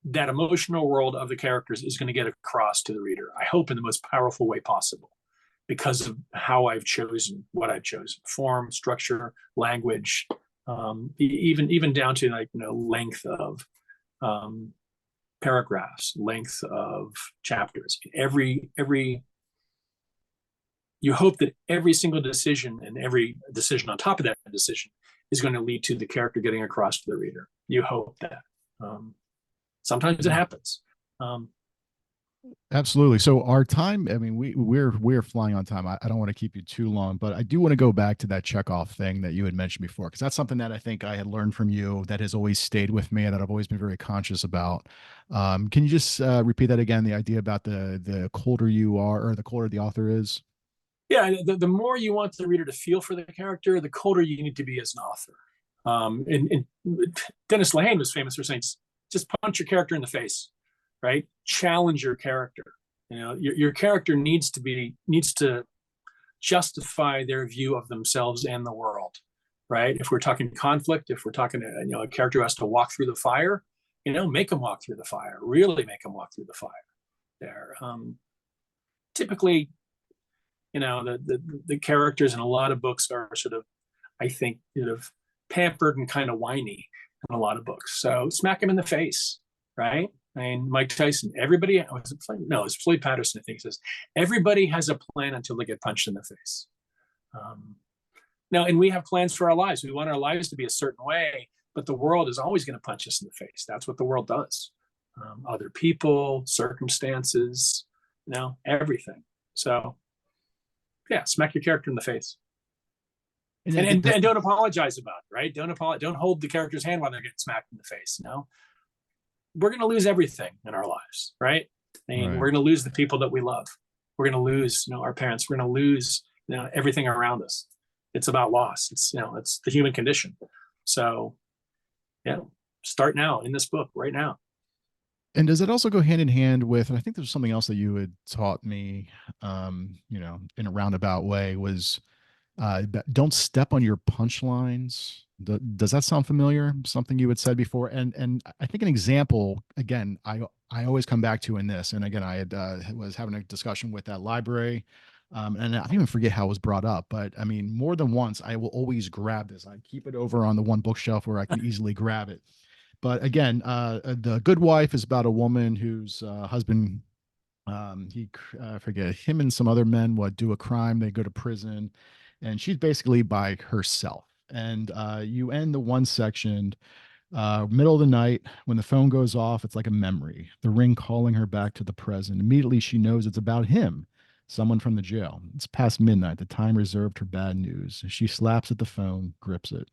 that emotional world of the characters is going to get across to the reader. I hope in the most powerful way possible, because of how I've chosen what I've chosen: form, structure, language, even down to like length of paragraphs, length of chapters. Every you hope that every single decision and every decision on top of that decision is going to lead to the character getting across to the reader. You hope that. Sometimes it happens. absolutely. So our time, I mean, we're flying on time. I don't want to keep you too long, but I do want to go back to that checkoff thing that you had mentioned before, because that's something that I think I had learned from you that has always stayed with me and that I've always been very conscious about. Can you just repeat that again? The idea about the colder you are, or the colder the author is. Yeah, the more you want the reader to feel for the character, the colder you need to be as an author. And Dennis Lehane was famous for saying, just punch your character in the face, right? Challenge your character. Your character needs to justify their view of themselves and the world, right? If we're talking conflict, if we're talking, a character who has to walk through the fire, make them walk through the fire. Really make them walk through the fire. There, typically, the characters in a lot of books are sort of, I think, pampered and kind of whiny in a lot of books. So smack him in the face, right? I mean, Mike Tyson, everybody, it's Floyd Patterson, I think, says, everybody has a plan until they get punched in the face. Now, and we have plans for our lives. We want our lives to be a certain way, but the world is always going to punch us in the face. That's what the world does. other people, circumstances, everything. So yeah, smack your character in the face. And And don't apologize about it, right? Don't hold the character's hand while they're getting smacked in the face. We're going to lose everything in our lives, right? I mean, right. we're going to lose the people that we love. We're going to lose, our parents. We're going to lose, everything around us. It's about loss. It's the human condition. So, yeah, start now in this book right now. And does it also go hand in hand with, and I think there's something else that you had taught me, in a roundabout way was, don't step on your punchlines. Does that sound familiar? Something you had said before, and I think an example again, I always come back to in this, and again, I had was having a discussion with that library, and I even forget how it was brought up, but I mean, more than once, I will always grab this. I keep it over on the one bookshelf where I can easily grab it. But again, the Good Wife is about a woman whose husband, I forget, him and some other men would do a crime. They go to prison, and she's basically by herself. And you end the one section, middle of the night when the phone goes off. It's like a memory, the ring calling her back to the present. Immediately she knows it's about him, someone from the jail. It's past midnight, the time reserved for bad news. She slaps at the phone, grips it.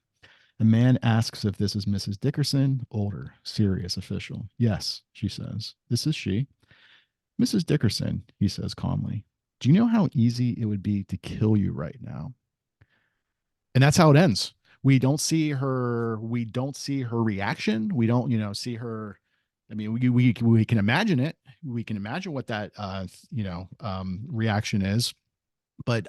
The man asks if this is Mrs. Dickerson, older, serious official. Yes, she says. This is she. Mrs. Dickerson, he says calmly. Do you know how easy it would be to kill you right now? And that's how it ends. We don't see her. We don't see her reaction. We don't, see her. I mean, we can imagine it. We can imagine what that, reaction is. But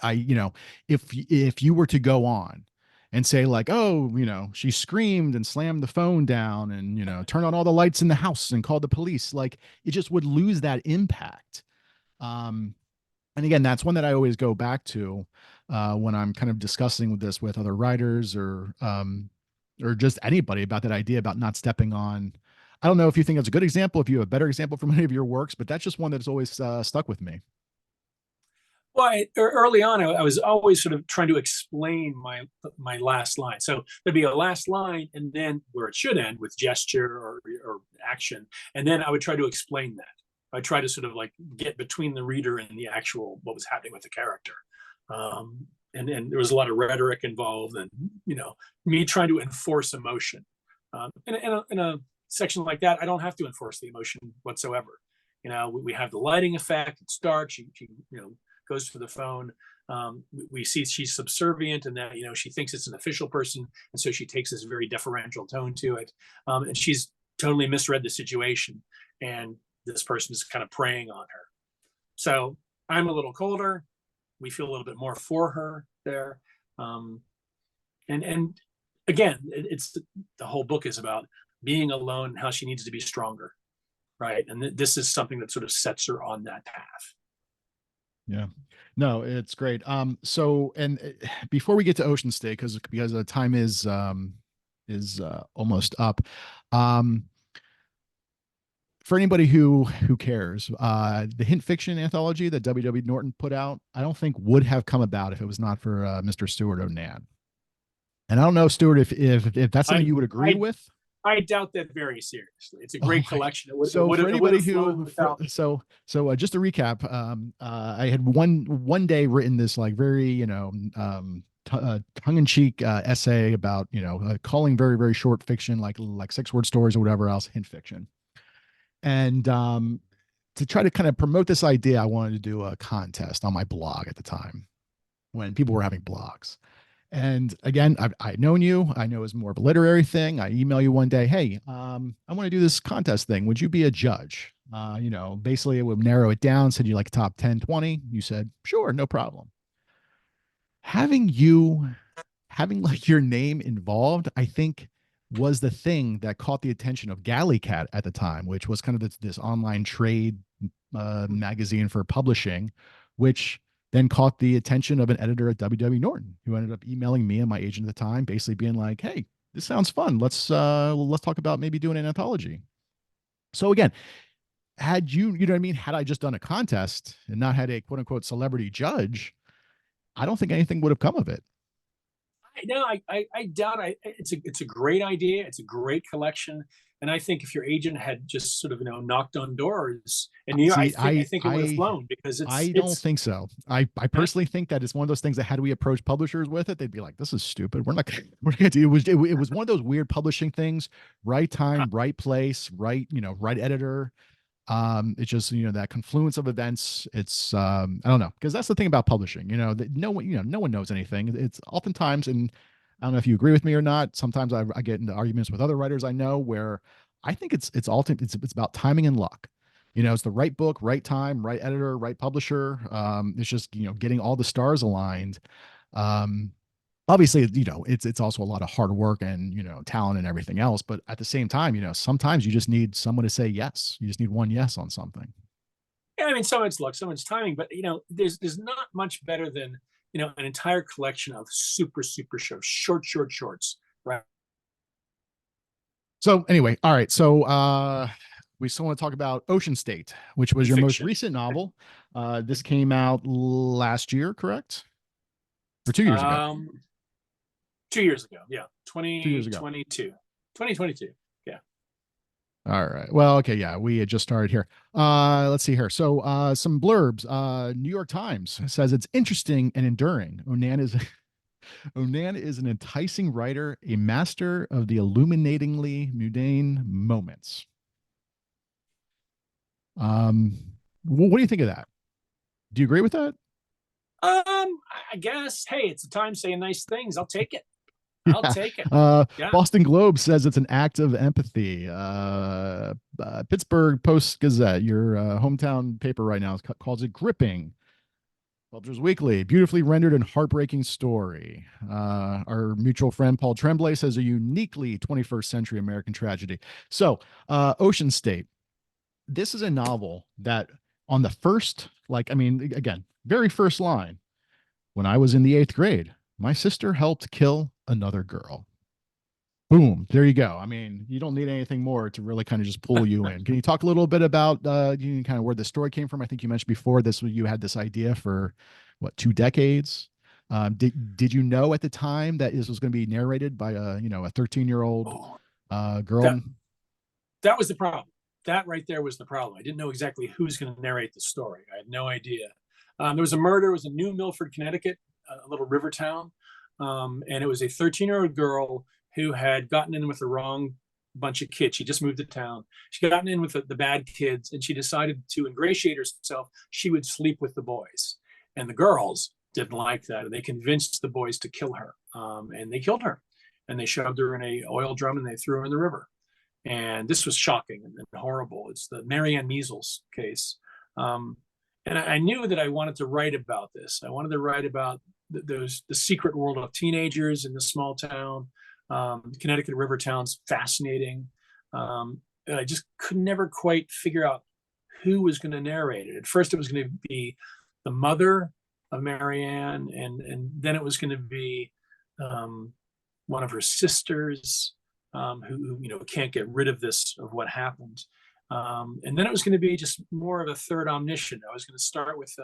if you were to go on and say like, oh, she screamed and slammed the phone down and, turned on all the lights in the house and called the police, like it just would lose that impact. Um, and again, that's one that I always go back to when I'm kind of discussing with this with other writers or just anybody about that idea about not stepping on. I don't know if you think it's a good example, if you have a better example from any of your works, but that's just one that's always stuck with me. Well, early on, I was always sort of trying to explain my last line. So there'd be a last line, and then where it should end with gesture or action, and then I would try to explain that. I try to sort of like get between the reader and the actual what was happening with the character. And there was a lot of rhetoric involved, and me trying to enforce emotion. In a section like that, I don't have to enforce the emotion whatsoever. We have the lighting effect. It's dark. She goes to the phone. We see she's subservient and that, she thinks it's an official person. And so she takes this very deferential tone to it. And she's totally misread the situation. And this person is kind of preying on her. So I'm a little colder. We feel a little bit more for her there. And again, it's the whole book is about being alone and how she needs to be stronger. Right. And this is something that sort of sets her on that path. Yeah, no, it's great. So, and before we get to Ocean State, because the time is almost up. Um, for anybody who cares, the Hint Fiction anthology that W.W. Norton put out, I don't think would have come about if it was not for Mr. Stewart O'Nan. And I don't know, Stewart, if that's something you would agree with. I doubt that very seriously. It's a great collection. So for anybody who, so just to recap, I had one day written this like very tongue-in-cheek essay about calling very very short fiction like 6-word stories or whatever else hint fiction, and to try to kind of promote this idea, I wanted to do a contest on my blog at the time when people were having blogs. And again, I've known you. I know it's more of a literary thing. I email you one day, hey, I want to do this contest thing. Would you be a judge? Basically it would narrow it down, said you like top 10, 20. You said, sure, no problem. Having like your name involved, I think was the thing that caught the attention of Galleycat at the time, which was kind of this online trade magazine for publishing, which then caught the attention of an editor at W.W. Norton, who ended up emailing me and my agent at the time, basically being like, hey, this sounds fun. Let's talk about maybe doing an anthology. So again, had you know what I mean? Had I just done a contest and not had a quote unquote celebrity judge, I don't think anything would have come of it. No, I doubt. It's a great idea. It's a great collection, and I think if your agent had just sort of knocked on doors in New York, See, I think it would have flown because I don't it's think so. I yeah, personally think that it's one of those things that had we approach publishers with it, they'd be like, "This is stupid. We're not gonna do." It was one of those weird publishing things. Right time, right place, right editor. It's just that confluence of events. It's I don't know, because that's the thing about publishing. That no one knows anything. It's oftentimes, and I don't know if you agree with me or not. Sometimes I get into arguments with other writers I know where I think it's about timing and luck. It's the right book, right time, right editor, right publisher. It's just getting all the stars aligned. Um, Obviously, it's also a lot of hard work and talent and everything else. But at the same time, sometimes you just need someone to say yes. You just need one yes on something. yeah. I mean, some of it's luck, some of it's timing, but there's not much better than an entire collection of super shorts, right? So anyway, all right. So we still want to talk about Ocean State, which was your most Fiction. recent novel. This came out last year, correct? Or 2 years ago? Um, 2 years ago, yeah, 2 years ago. 2022, yeah. All right. Well, okay, yeah, we had just started here. Let's see here. So, some blurbs. New York Times says it's interesting and enduring. Onan is an enticing writer, a master of the illuminatingly mundane moments. Um, what do you think of that? Do you agree with that? I guess, hey, it's a time saying nice things. I'll take it. I'll Yeah. take it. Yeah. Boston Globe says it's an act of empathy. Pittsburgh Post Gazette, your hometown paper right now, calls it gripping. Publishers Weekly, beautifully rendered and heartbreaking story. Our mutual friend Paul Tremblay says a uniquely 21st century American tragedy. So, Ocean State. This is a novel that, on the first, like, I mean, again, very first line, when I was in the eighth grade, my sister helped kill another girl. Boom, there you go. I mean, you don't need anything more to really kind of just pull you in. Can you talk a little bit about kind of where the story came from? I think you mentioned before this, you had this idea for what, 2 decades. Did you know at the time that this was going to be narrated by a 13-year-old Oh, girl? that that was the problem. That right there was the problem. I didn't know exactly who's going to narrate the story. I had no idea. There was a murder. It was in New Milford, Connecticut, a little river town, and it was a 13-year-old girl who had gotten in with the wrong bunch of kids. She just moved to town. She got gotten in with the bad kids, and she decided to ingratiate herself. She would sleep with the boys, and the girls didn't like that, and they convinced the boys to kill her, and they killed her, and they shoved her in a oil drum and they threw her in the river. And this was shocking and horrible. It's the Marianne Measles case. Um, and I knew that I wanted to write about this. I wanted to write about the secret world of teenagers in the small town. Connecticut river town's fascinating. And I just could never quite figure out who was going to narrate it. At first, it was going to be the mother of Marianne, and then it was going to be um, one of her sisters, who can't get rid of what happened. And then it was going to be just more of a third omniscient. I was going to start with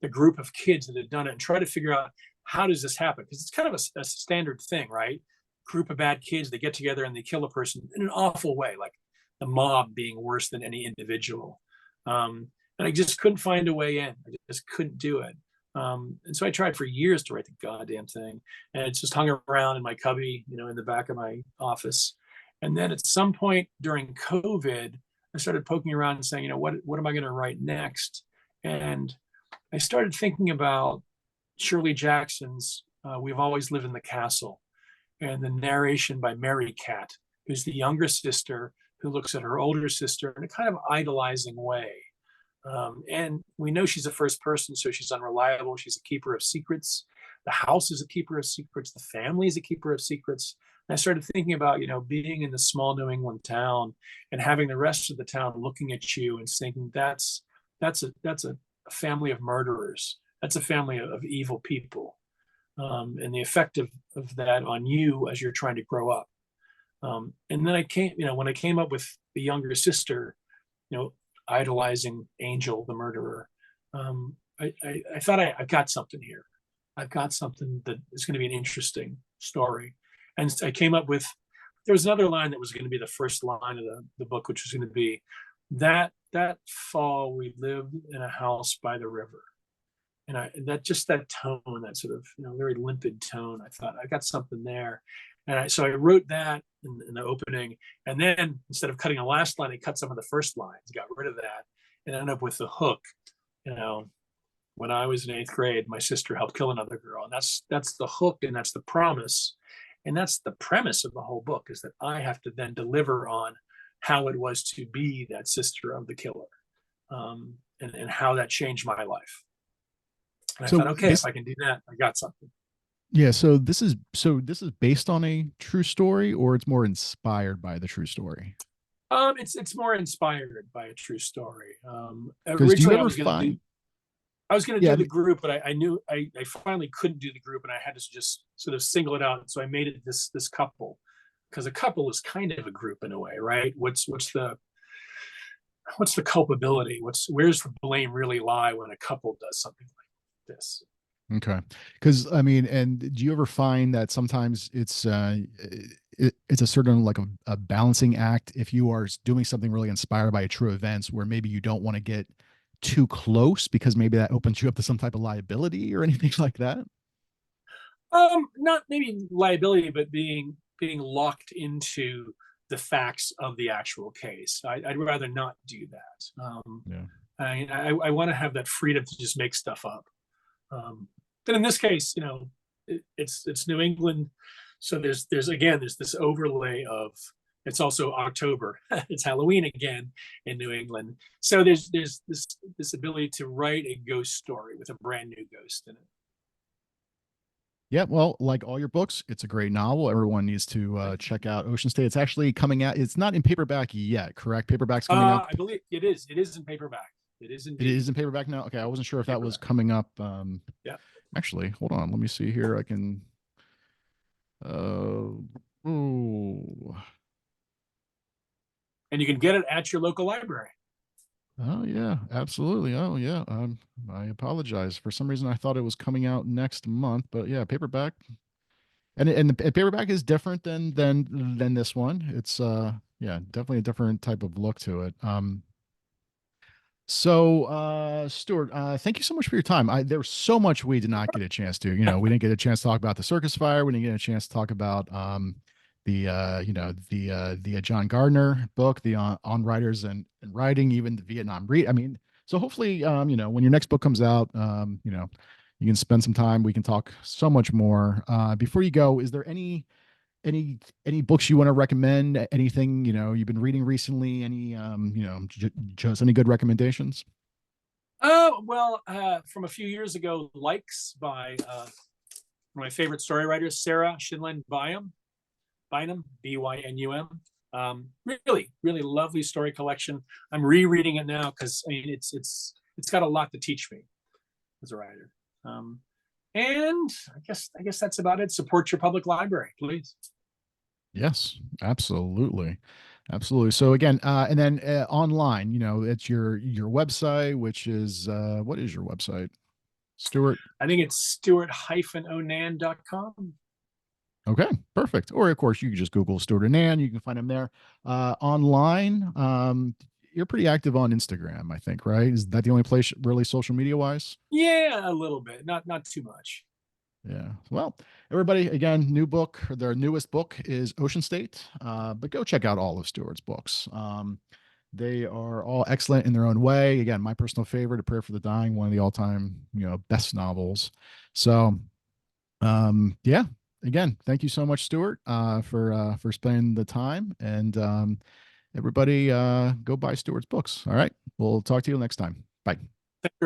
the group of kids that had done it and try to figure out, how does this happen? Because it's kind of a standard thing, right? Group of bad kids, they get together and they kill a person in an awful way, like the mob being worse than any individual. And I just couldn't find a way in. I just couldn't do it. And so I tried for years to write the goddamn thing, and it's just hung around in my cubby, in the back of my office. And then at some point during COVID, I started poking around and saying, what am I going to write next? And I started thinking about Shirley Jackson's "We've Always Lived in the Castle," and the narration by Mary Cat, who's the younger sister who looks at her older sister in a kind of idolizing way. And we know she's a first person, so she's unreliable. She's a keeper of secrets. The house is a keeper of secrets. The family is a keeper of secrets. And I started thinking about, being in the small New England town and having the rest of the town looking at you and thinking that's a family of murderers. That's a family of evil people, and the effect of that on you as you're trying to grow up. And then when I came up with the younger sister, you know, idolizing Angel, the murderer, I thought I've got something here. I've got something that is going to be interesting. story. And I came up with, there was another line that was going to be the first line of the book, which was going to be that fall we lived in a house by the river. And that just that tone, that sort of, very limpid tone, I thought I got something there. So I wrote that in the opening, and then instead of cutting the last line, I cut some of the first lines, got rid of that, and ended up with the hook. You know, when I was in 8th grade, my sister helped kill another girl, and that's the hook, and that's the promise, and that's the premise of the whole book, is that I have to then deliver on how it was to be that sister of the killer, and how that changed my life. And I So thought, okay, if this, I can do that, I got something. yeah, so this is based on a true story, or it's more inspired by the true story? It's more inspired by a true story. Because do you Originally, ever find, I was going to yeah, do I the mean, group, but I knew I finally couldn't do the group, and I had to just sort of single it out. So I made it this couple, because a couple is kind of a group in a way, right? What's the culpability? Where's the blame really lie when a couple does something like this? okay. Because I mean, and do you ever find that sometimes it's a certain like a balancing act if you are doing something really inspired by a true events where maybe you don't want to get too close because maybe that opens you up to some type of liability or anything like that? Not maybe liability, but being locked into the facts of the actual case. I'd rather not do that. Yeah. I want to have that freedom to just make stuff up. But in this case, it's New England, so there's this overlay of, it's also October, it's Halloween again in New England, so there's this ability to write a ghost story with a brand new ghost in it. Yeah, well, like all your books, it's a great novel. Everyone needs to check out Ocean State. It's actually coming out. It's not in paperback yet, correct? Paperback's coming up. I believe it is. It is in paperback. It is It indeed is in paperback now. Okay, I wasn't sure if that was paperback. coming up. Yeah, Actually, hold on. Let me see here. I can. Uh, oh, and you can get it at your local library. oh yeah, absolutely. Oh yeah. I apologize. For some reason, I thought it was coming out next month, but yeah, paperback. And the paperback is different than this one. It's yeah, definitely a different type of look to it. So, Stuart, thank you so much for your time. There was so much we did not get a chance to. We didn't get a chance to talk about the circus fire. We didn't get a chance to talk about the John Gardner book, the on writers and writing, even the Vietnam read. I mean, so hopefully, when your next book comes out, you can spend some time. We can talk so much more. Before you go, is there any books you want to recommend? Anything you've been reading recently? Any just any good recommendations? Well, from a few years ago, Likes by one of my favorite story writers, Sarah Shinlen Bynum, Bynum. Really, really lovely story collection. I'm rereading it now because I mean it's got a lot to teach me as a writer. And I guess that's about it. Support your public library, please. Yes, absolutely. Absolutely. So again, and then online, it's your website, which is what is your website? Stuart. I think it's Stewart-Onan.com. Okay, perfect. Or of course, you can just Google Stewart O'Nan. You can find him there. Online, you're pretty active on Instagram, I think, right? Is that the only place really social media wise? Yeah, a little bit, not too much. Yeah. Well, everybody, again, new book, their newest book is Ocean State. But go check out all of Stewart's books. They are all excellent in their own way. Again, my personal favorite, A Prayer for the Dying, one of the all-time, best novels. So, yeah. Again, thank you so much, Stewart, for spending the time. And everybody, go buy Stewart's books. All right. We'll talk to you next time. Bye.